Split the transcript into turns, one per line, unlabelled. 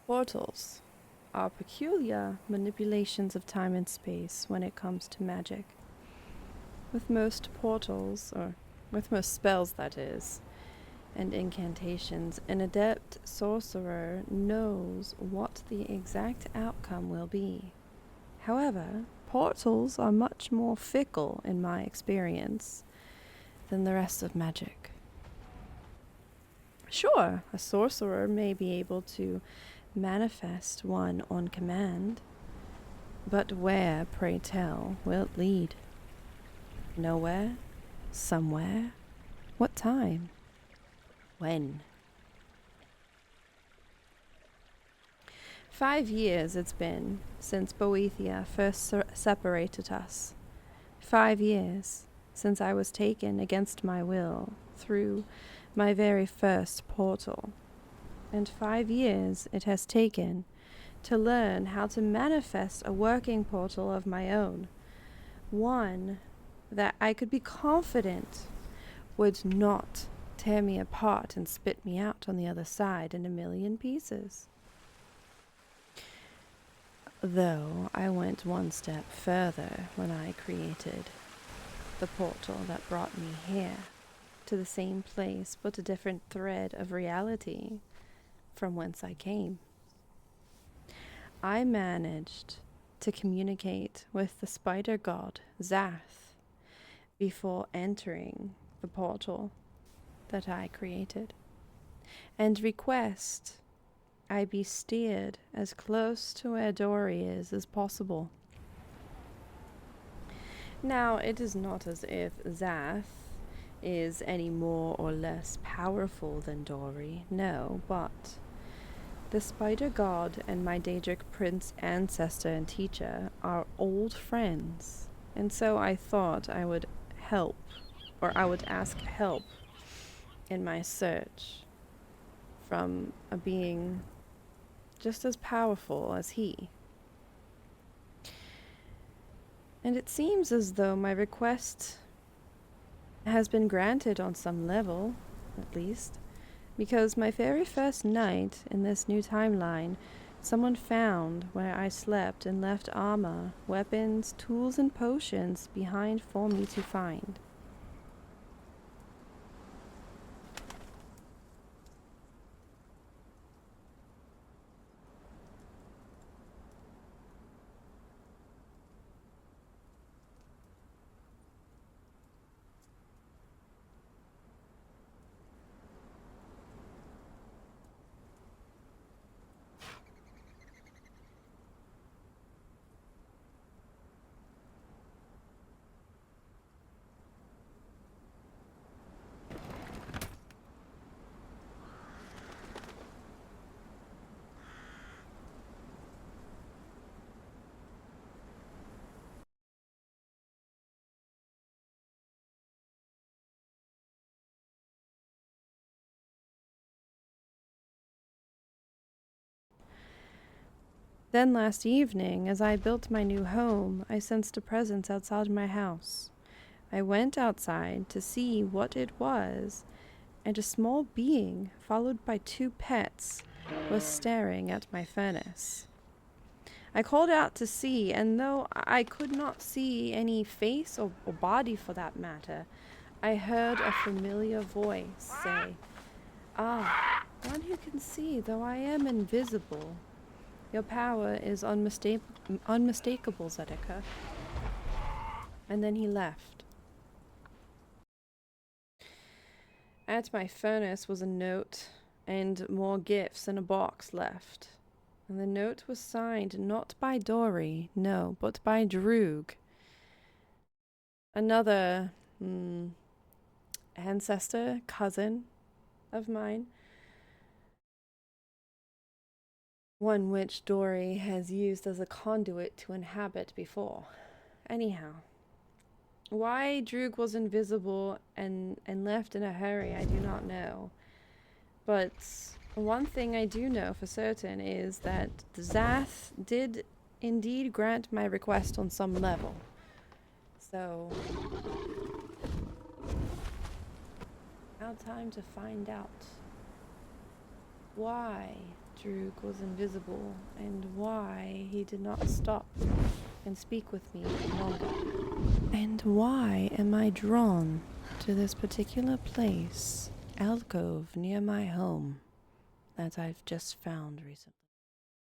Portals are peculiar manipulations of time and space when it comes to magic. With most portals, or with most spells that is, and incantations, an adept sorcerer knows what the exact outcome will be. However, portals are much more fickle in my experience than the rest of magic. Sure, a sorcerer may be able to manifest one on command, but where, pray tell, will it lead? Nowhere? Somewhere? What time? When? 5 years it's been since Boethia first separated us. 5 years since I was taken against my will through my very first portal. And 5 years it has taken to learn how to manifest a working portal of my own. One that I could be confident would not tear me apart and spit me out on the other side in a million pieces. Though I went one step further when I created the portal that brought me here, to the same place but a different thread of reality from whence I came. I managed to communicate with the spider god Zath before entering the portal that I created, and request I be steered as close to where Dory is as possible. Now, it is not as if Zath is any more or less powerful than Dory, no, but the spider god and my daedric prince ancestor and teacher are old friends, and so I thought I would help, or I would ask help in my search from a being just as powerful as he. And it seems as though my request has been granted on some level, at least, because my very first night in this new timeline, someone found where I slept and left armor, weapons, tools, and potions behind for me to find. Then last evening, as I built my new home, I sensed a presence outside my house. I went outside to see what it was, and a small being, followed by 2 pets, was staring at my furnace. I called out to see, and though I could not see any face or body for that matter, I heard a familiar voice say, "Ah, one who can see, though I am invisible. Your power is unmistakable, Zedica." And then he left. At my furnace was a note and more gifts in a box left. And the note was signed not by Dory, no, but by Droog. Another ancestor, cousin of mine. One which Dory has used as a conduit to inhabit before. Anyhow, why Droog was invisible and left in a hurry, I do not know. But one thing I do know for certain is that Zath did indeed grant my request on some level. So, now time to find out why Droog was invisible, and why he did not stop and speak with me longer. And why am I drawn to this particular place, alcove near my home, that I've just found recently?